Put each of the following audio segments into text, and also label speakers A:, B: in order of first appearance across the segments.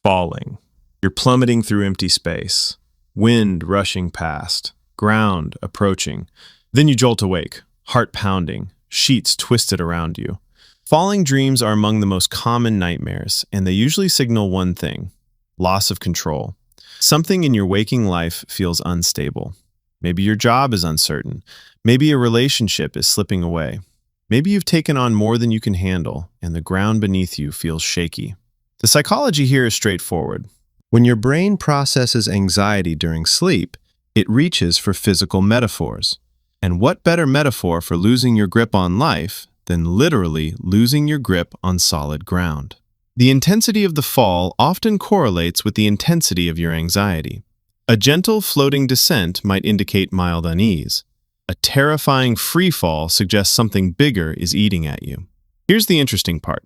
A: Falling. You're plummeting through empty space. Wind rushing past. Ground approaching. Then you jolt awake, heart pounding, sheets twisted around you. Falling dreams are among the most common nightmares, and they usually signal one thing: loss of control. Something in your waking life feels unstable. Maybe your job is uncertain. Maybe a relationship is slipping away. Maybe you've taken on more than you can handle, and the ground beneath you feels shaky. The psychology here is straightforward. When your brain processes anxiety during sleep, it reaches for physical metaphors. And what better metaphor for losing your grip on life than literally losing your grip on solid ground? The intensity of the fall often correlates with the intensity of your anxiety. A gentle floating descent might indicate mild unease. A terrifying free fall suggests something bigger is eating at you. Here's the interesting part.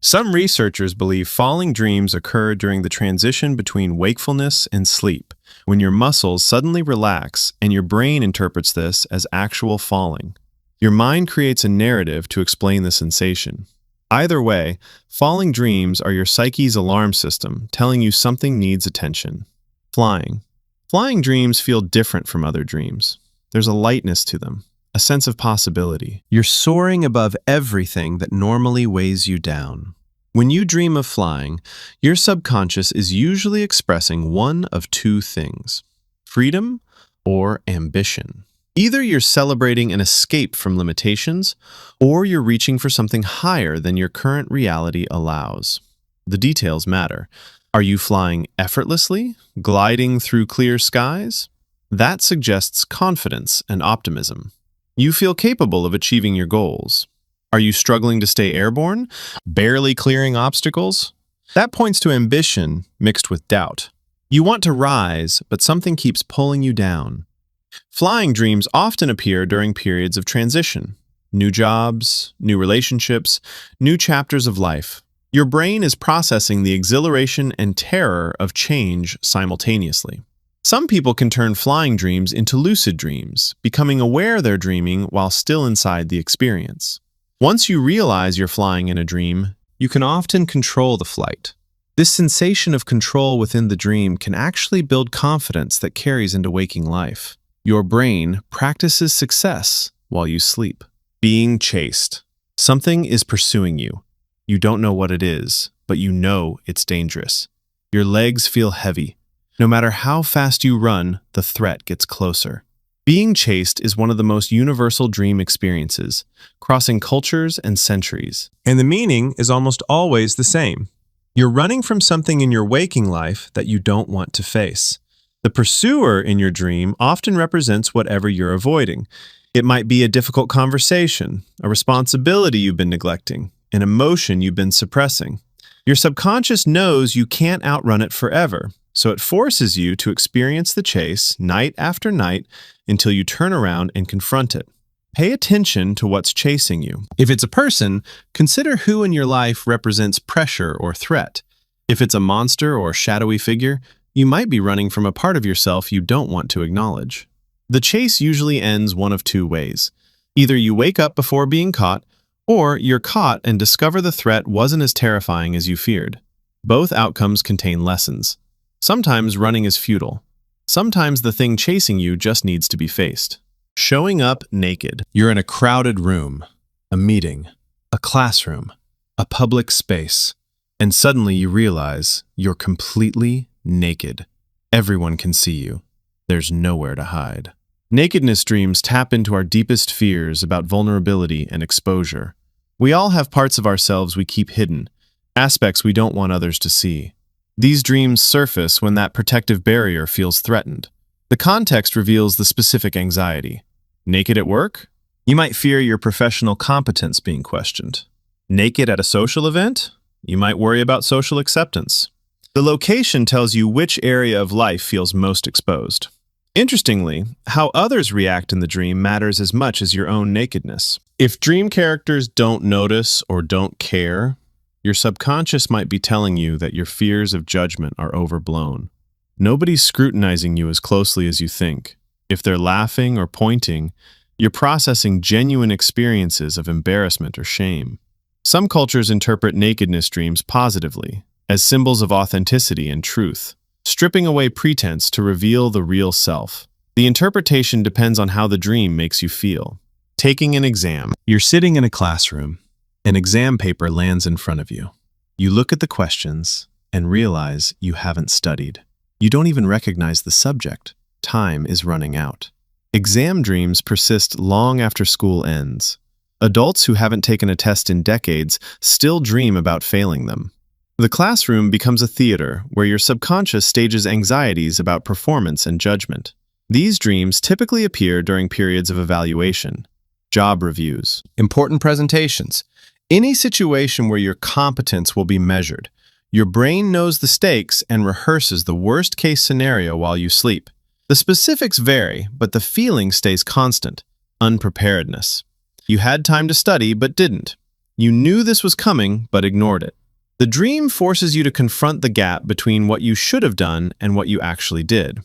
A: Some researchers believe falling dreams occur during the transition between wakefulness and sleep, when your muscles suddenly relax and your brain interprets this as actual falling. Your mind creates a narrative to explain the sensation. Either way, falling dreams are your psyche's alarm system telling you something needs attention. Flying. Flying dreams feel different from other dreams. There's a lightness to them, a sense of possibility. You're soaring above everything that normally weighs you down. When you dream of flying, your subconscious is usually expressing one of two things: freedom or ambition. Either you're celebrating an escape from limitations, or you're reaching for something higher than your current reality allows. The details matter. Are you flying effortlessly, gliding through clear skies? That suggests confidence and optimism. You feel capable of achieving your goals. Are you struggling to stay airborne, barely clearing obstacles? That points to ambition mixed with doubt. You want to rise, but something keeps pulling you down. Flying dreams often appear during periods of transition. New jobs, new relationships, new chapters of life. Your brain is processing the exhilaration and terror of change simultaneously. Some people can turn flying dreams into lucid dreams, becoming aware they're dreaming while still inside the experience. Once you realize you're flying in a dream, you can often control the flight. This sensation of control within the dream can actually build confidence that carries into waking life. Your brain practices success while you sleep. Being chased. Something is pursuing you. You don't know what it is, but you know it's dangerous. Your legs feel heavy. No matter how fast you run, the threat gets closer. Being chased is one of the most universal dream experiences, crossing cultures and centuries. And the meaning is almost always the same. You're running from something in your waking life that you don't want to face. The pursuer in your dream often represents whatever you're avoiding. It might be a difficult conversation, a responsibility you've been neglecting, an emotion you've been suppressing. Your subconscious knows you can't outrun it forever, so it forces you to experience the chase night after night until you turn around and confront it. Pay attention to what's chasing you. If it's a person, consider who in your life represents pressure or threat. If it's a monster or shadowy figure, you might be running from a part of yourself you don't want to acknowledge. The chase usually ends one of two ways. Either you wake up before being caught, or you're caught and discover the threat wasn't as terrifying as you feared. Both outcomes contain lessons. Sometimes running is futile. Sometimes the thing chasing you just needs to be faced. Showing up naked. You're in a crowded room, a meeting, a classroom, a public space, and suddenly you realize you're completely naked. Everyone can see you. There's nowhere to hide. Nakedness dreams tap into our deepest fears about vulnerability and exposure. We all have parts of ourselves we keep hidden, aspects we don't want others to see. These dreams surface when that protective barrier feels threatened. The context reveals the specific anxiety. Naked at work? You might fear your professional competence being questioned. Naked at a social event? You might worry about social acceptance. The location tells you which area of life feels most exposed. Interestingly, how others react in the dream matters as much as your own nakedness. If dream characters don't notice or don't care, your subconscious might be telling you that your fears of judgment are overblown. Nobody's scrutinizing you as closely as you think. If they're laughing or pointing, you're processing genuine experiences of embarrassment or shame. Some cultures interpret nakedness dreams positively, as symbols of authenticity and truth, stripping away pretense to reveal the real self. The interpretation depends on how the dream makes you feel. Taking an exam. You're sitting in a classroom. An exam paper lands in front of you. You look at the questions and realize you haven't studied. You don't even recognize the subject. Time is running out. Exam dreams persist long after school ends. Adults who haven't taken a test in decades still dream about failing them. The classroom becomes a theater where your subconscious stages anxieties about performance and judgment. These dreams typically appear during periods of evaluation, job reviews, important presentations, any situation where your competence will be measured. Your brain knows the stakes and rehearses the worst-case scenario while you sleep. The specifics vary, but the feeling stays constant: unpreparedness. You had time to study, but didn't. You knew this was coming, but ignored it. The dream forces you to confront the gap between what you should have done and what you actually did.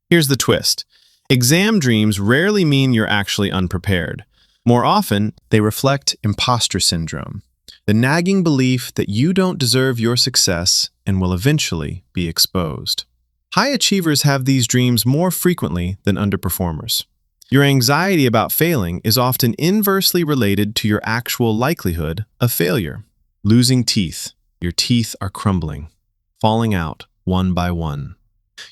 A: Here's the twist. Exam dreams rarely mean you're actually unprepared. More often, they reflect imposter syndrome, the nagging belief that you don't deserve your success and will eventually be exposed. High achievers have these dreams more frequently than underperformers. Your anxiety about failing is often inversely related to your actual likelihood of failure. Losing teeth. Your teeth are crumbling, falling out one by one.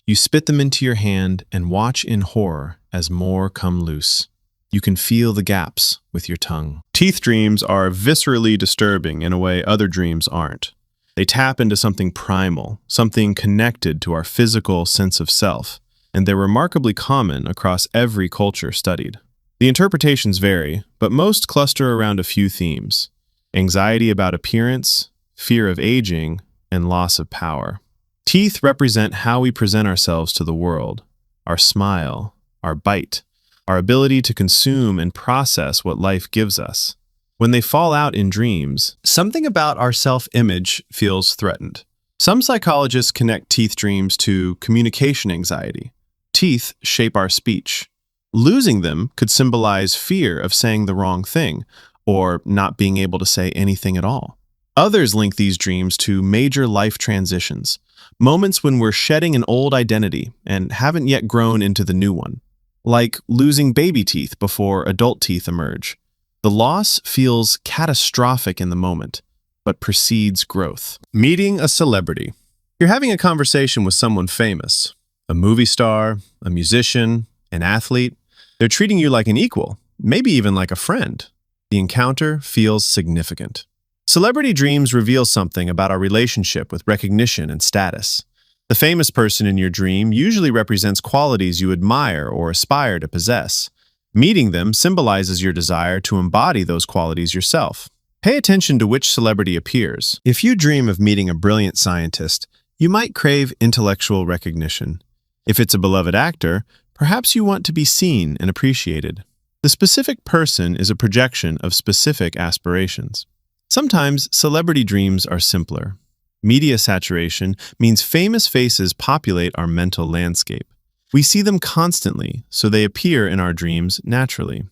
A: You spit them into your hand and watch in horror as more come loose. You can feel the gaps with your tongue. Teeth dreams are viscerally disturbing in a way other dreams aren't. They tap into something primal, something connected to our physical sense of self, and they're remarkably common across every culture studied. The interpretations vary, but most cluster around a few themes: anxiety about appearance, fear of aging, and loss of power. Teeth represent how we present ourselves to the world: our smile, our bite, our ability to consume and process what life gives us. When they fall out in dreams, something about our self-image feels threatened. Some psychologists connect teeth dreams to communication anxiety. Teeth shape our speech. Losing them could symbolize fear of saying the wrong thing, or not being able to say anything at all. Others link these dreams to major life transitions, moments when we're shedding an old identity and haven't yet grown into the new one. Like losing baby teeth before adult teeth emerge. The loss feels catastrophic in the moment, but precedes growth. Meeting a celebrity. You're having a conversation with someone famous, a movie star, a musician, an athlete. They're treating you like an equal, maybe even like a friend. The encounter feels significant. Celebrity dreams reveal something about our relationship with recognition and status. The famous person in your dream usually represents qualities you admire or aspire to possess. Meeting them symbolizes your desire to embody those qualities yourself. Pay attention to which celebrity appears. If you dream of meeting a brilliant scientist, you might crave intellectual recognition. If it's a beloved actor, perhaps you want to be seen and appreciated. The specific person is a projection of specific aspirations. Sometimes celebrity dreams are simpler. Media saturation means famous faces populate our mental landscape. We see them constantly, so they appear in our dreams naturally.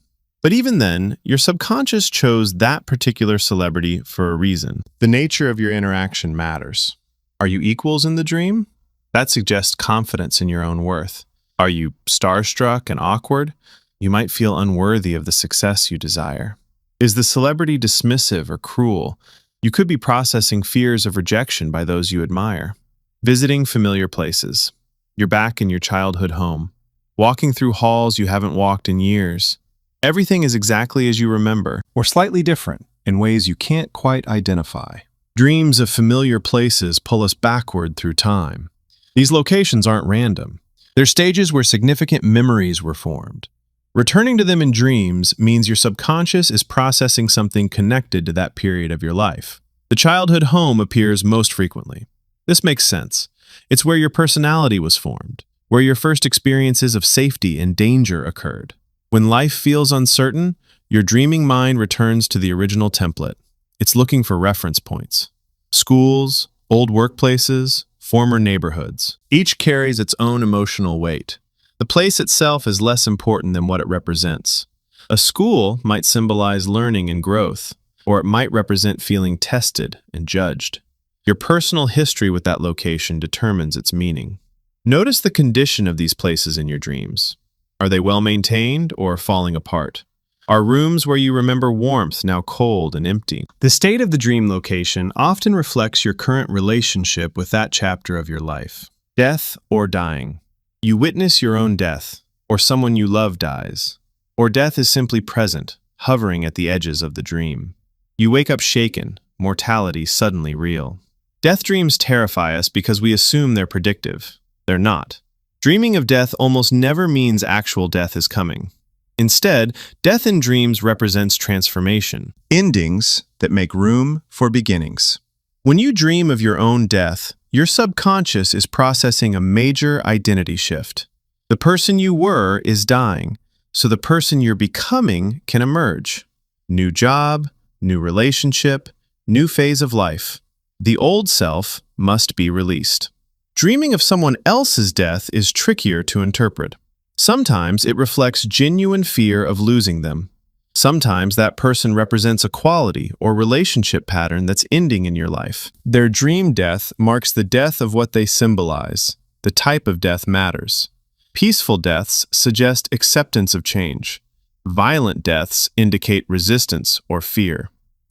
A: But even then, your subconscious chose that particular celebrity for a reason. The nature of your interaction matters. Are you equals in the dream? That suggests confidence in your own worth. Are you starstruck and awkward? You might feel unworthy of the success you desire. Is the celebrity dismissive or cruel? You could be processing fears of rejection by those you admire. Visiting familiar places. You're back in your childhood home. Walking through halls you haven't walked in years. Everything is exactly as you remember, or slightly different, in ways you can't quite identify. Dreams of familiar places pull us backward through time. These locations aren't random. They're stages where significant memories were formed. Returning to them in dreams means your subconscious is processing something connected to that period of your life. The childhood home appears most frequently. This makes sense. It's where your personality was formed, where your first experiences of safety and danger occurred. When life feels uncertain, your dreaming mind returns to the original template. It's looking for reference points. Schools, old workplaces, former neighborhoods. Each carries its own emotional weight. The place itself is less important than what it represents. A school might symbolize learning and growth, or it might represent feeling tested and judged. Your personal history with that location determines its meaning. Notice the condition of these places in your dreams. Are they well maintained or falling apart? Are rooms where you remember warmth now cold and empty? The state of the dream location often reflects your current relationship with that chapter of your life. Death or dying. You witness your own death, or someone you love dies, or death is simply present, hovering at the edges of the dream. You wake up shaken, mortality suddenly real. Death dreams terrify us because we assume they're predictive. They're not. Dreaming of death almost never means actual death is coming. Instead, death in dreams represents transformation, endings that make room for beginnings. When you dream of your own death, your subconscious is processing a major identity shift. The person you were is dying, so the person you're becoming can emerge. New job, new relationship, new phase of life. The old self must be released. Dreaming of someone else's death is trickier to interpret. Sometimes it reflects genuine fear of losing them. Sometimes that person represents a quality or relationship pattern that's ending in your life. Their dream death marks the death of what they symbolize. The type of death matters. Peaceful deaths suggest acceptance of change. Violent deaths indicate resistance or fear.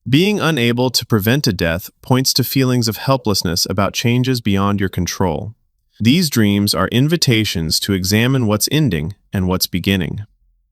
A: Being unable to prevent a death points to feelings of helplessness about changes beyond your control. These dreams are invitations to examine what's ending and what's beginning.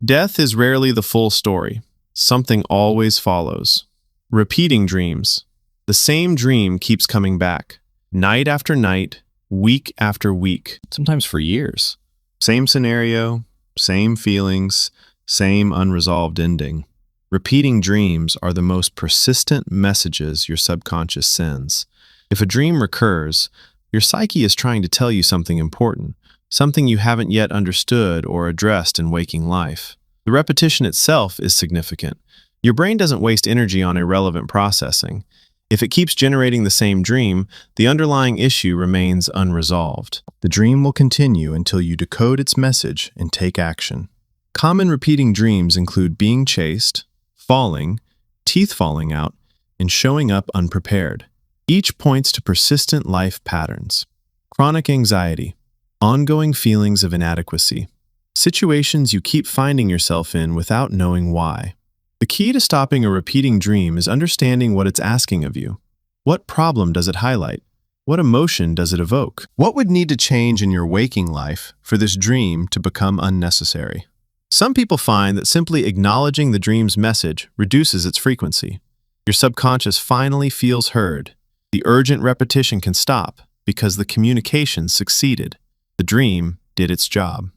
A: Death is rarely the full story. Something always follows. Repeating dreams. The same dream keeps coming back, night after night, week after week, sometimes for years. Same scenario, same feelings, same unresolved ending. Repeating dreams are the most persistent messages your subconscious sends. If a dream recurs, your psyche is trying to tell you something important, something you haven't yet understood or addressed in waking life. The repetition itself is significant. Your brain doesn't waste energy on irrelevant processing. If it keeps generating the same dream, the underlying issue remains unresolved. The dream will continue until you decode its message and take action. Common repeating dreams include being chased, falling, teeth falling out, and showing up unprepared. Each points to persistent life patterns. Chronic anxiety, ongoing feelings of inadequacy, situations you keep finding yourself in without knowing why. The key to stopping a repeating dream is understanding what it's asking of you. What problem does it highlight? What emotion does it evoke? What would need to change in your waking life for this dream to become unnecessary? Some people find that simply acknowledging the dream's message reduces its frequency. Your subconscious finally feels heard. The urgent repetition can stop because the communication succeeded. The dream did its job.